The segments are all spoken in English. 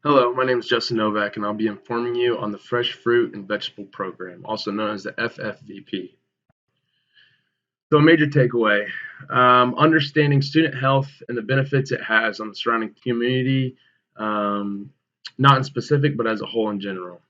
Hello, my name is Justin Novak, and I'll be informing you on the Fresh Fruit and Vegetable Program, also known as the FFVP. So, a major takeaway understanding student health and the benefits it has on the surrounding community, um, not in specific, but as a whole in general.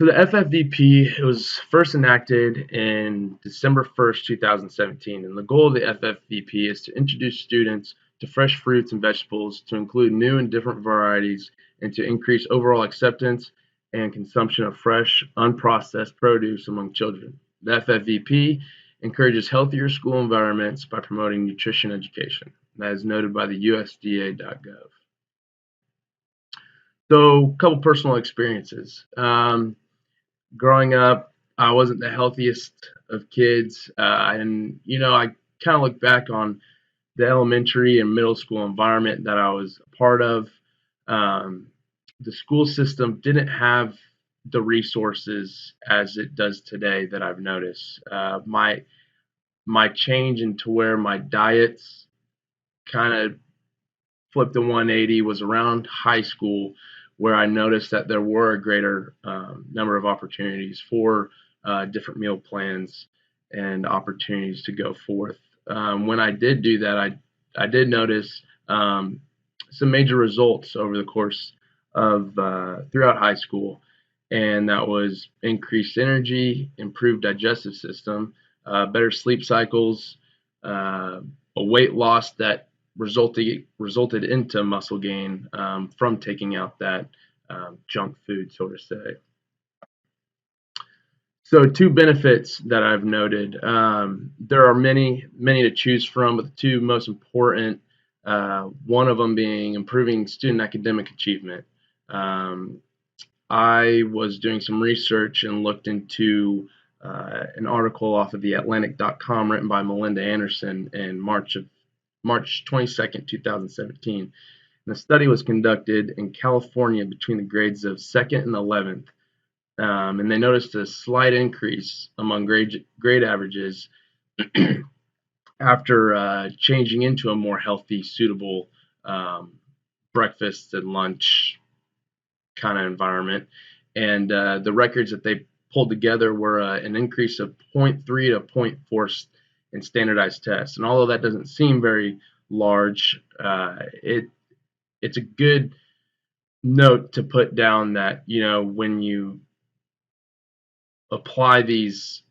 So, the FFVP it was first enacted in December 1st, 2017, and the goal of the FFVP is to introduce students to fresh fruits and vegetables, to include new and different varieties, and to increase overall acceptance and consumption of fresh, unprocessed produce among children. The FFVP encourages healthier school environments by promoting nutrition education. That is noted by the USDA.gov. So, a couple personal experiences. Growing up, I wasn't the healthiest of kids, and I kind of look back on the elementary and middle school environment that I was a part of. Um, the school system didn't have the resources as it does today that I've noticed. My change into where my diets kind of flipped a 180 was around high school, where I noticed that there were a greater number of opportunities for different meal plans and opportunities to go forth. When I did do that, I did notice some major results over the course of throughout high school, and that was increased energy, improved digestive system, better sleep cycles, a weight loss that resulted into muscle gain from taking out that junk food, so to say. So, two benefits that I've noted. There are many to choose from, but the two most important, one of them being improving student academic achievement. Um, I was doing some research and looked into an article off of theatlantic.com written by Melinda Anderson in March 22nd, 2017. And the study was conducted in California between the grades of 2nd and 11th. And they noticed a slight increase among grade averages after changing into a more healthy, suitable breakfast and lunch kind of environment. And the records that they pulled together were an increase of zero point 0.3 to zero point 0.4 in standardized tests. And although that doesn't seem very large, it's a good note to put down that when you apply these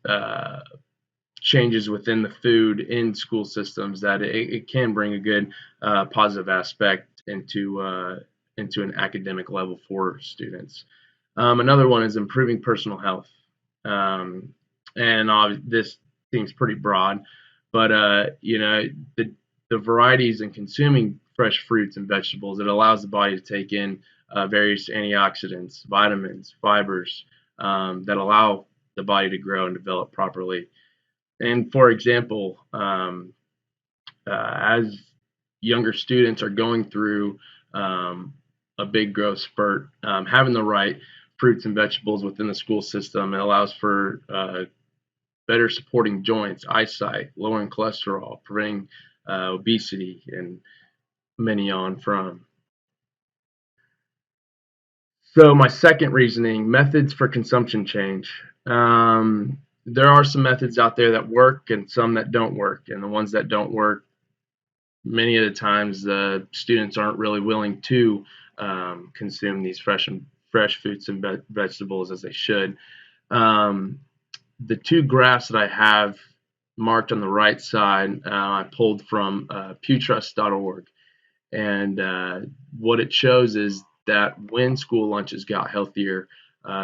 changes within the food in school systems, that it can bring a good positive aspect into an academic level for students. Another one is improving personal health, and this seems pretty broad, but the varieties in consuming fresh fruits and vegetables, it allows the body to take in various antioxidants, vitamins, fibers that allow the body to grow and develop properly. And for example, as younger students are going through a big growth spurt, having the right fruits and vegetables within the school system, it allows for better supporting joints, eyesight, lowering cholesterol, preventing obesity, and many on from. So my second reasoning, methods for consumption change. There are some methods out there that work and some that don't work. And the ones that don't work, many of the times the students aren't really willing to consume these fresh fruits and vegetables as they should. Um, the two graphs that I have marked on the right side, I pulled from pewtrust.org. And what it shows is that when school lunches got healthier,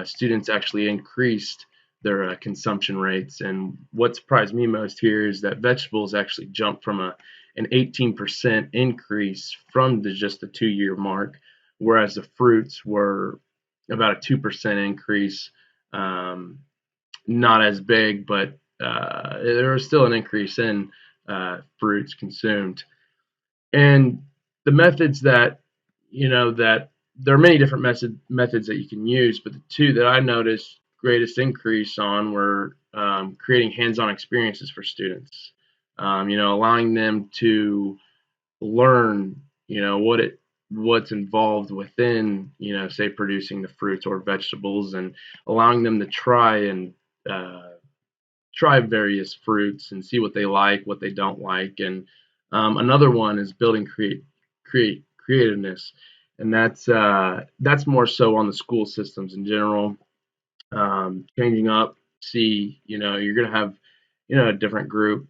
students actually increased their consumption rates. And what surprised me most here is that vegetables actually jumped from an 18% increase from just the 2 year mark, whereas the fruits were about a 2% increase. Not as big, but there was still an increase in fruits consumed. And the methods that that there are many different methods that you can use, but the two that I noticed greatest increase on were creating hands-on experiences for students. Allowing them to learn, what's involved within, say producing the fruits or vegetables, and allowing them to uh, try various fruits and see what they like, what they don't like. And another one is building creativeness, and that's more so on the school systems in general. Changing up, see, you're gonna have, a different group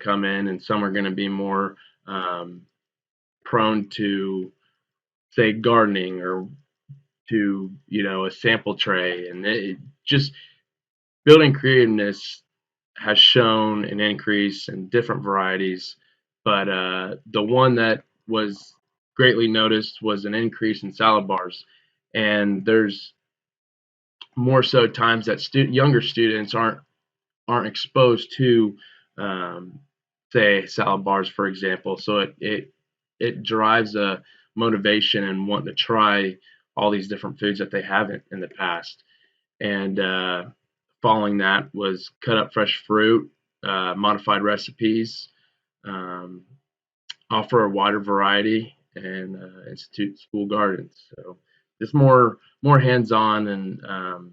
come in, and some are gonna be more um, prone to, say, gardening, or to, a sample tray, and just building creativeness has shown an increase in different varieties, but the one that was greatly noticed was an increase in salad bars. And there's more so times that younger students aren't exposed to, um, say, salad bars, for example. So it drives a motivation and wanting to try all these different foods that they haven't in the past. And following that was cut up fresh fruit, modified recipes, um, offer a wider variety, and institute school gardens. So just more hands-on and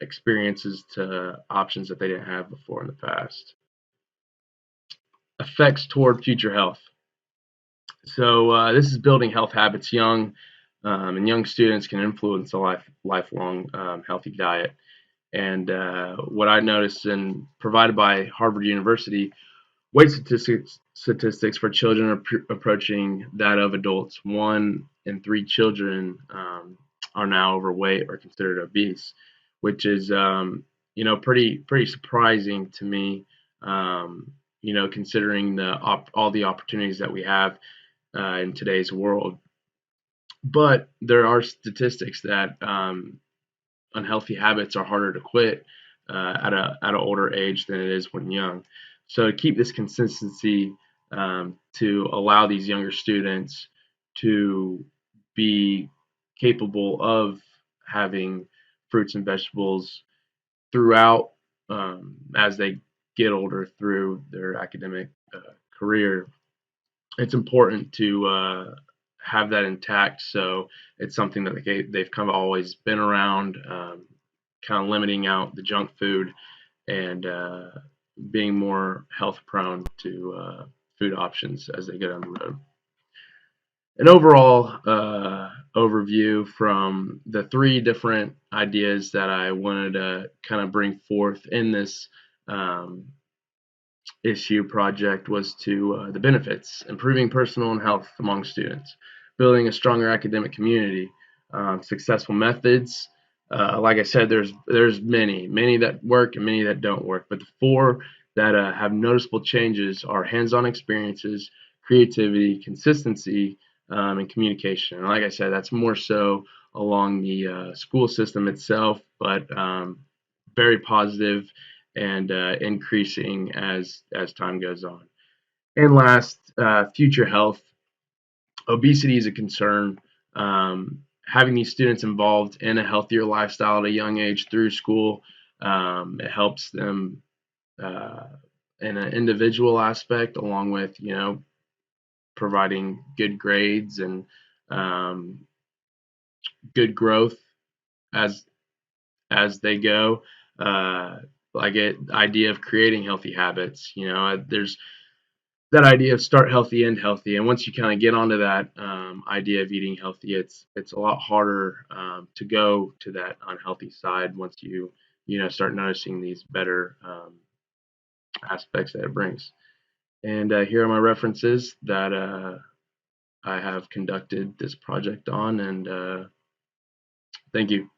experiences to options that they didn't have before in the past. Effects toward future health. So this is building health habits young, and young students can influence a lifelong healthy diet. And what I noticed, and provided by Harvard University, weight statistics for children are approaching that of adults. 1 in 3 children are now overweight or considered obese, which is pretty surprising to me. Considering all the opportunities that we have in today's world. But there are statistics that unhealthy habits are harder to quit at an older age than it is when young. So to keep this consistency, to allow these younger students to be capable of having fruits and vegetables throughout, as they get older through their academic career, it's important to have that intact. So it's something that they've kind of always been around, kind of limiting out the junk food, and being more health prone to food options as they get down the road. An overall overview from the 3 different ideas that I wanted to kind of bring forth in this um, issue project was to the benefits: improving personal and health among students, building a stronger academic community, successful methods. Like I said, there's many that work and many that don't work, but the 4 that have noticeable changes are hands-on experiences, creativity, consistency, and communication. And like I said, that's more so along the school system itself, but very positive and increasing as time goes on. And last, future health. Obesity is a concern. Having these students involved in a healthier lifestyle at a young age through school, it helps them uh, in an individual aspect, along with providing good grades and um, good growth as they go. Uh, like it idea of creating healthy habits. There's that idea of start healthy, end healthy, and once you kind of get onto that idea of eating healthy, it's a lot harder to go to that unhealthy side once you start noticing these better aspects that it brings. And here are my references that I have conducted this project on, and thank you.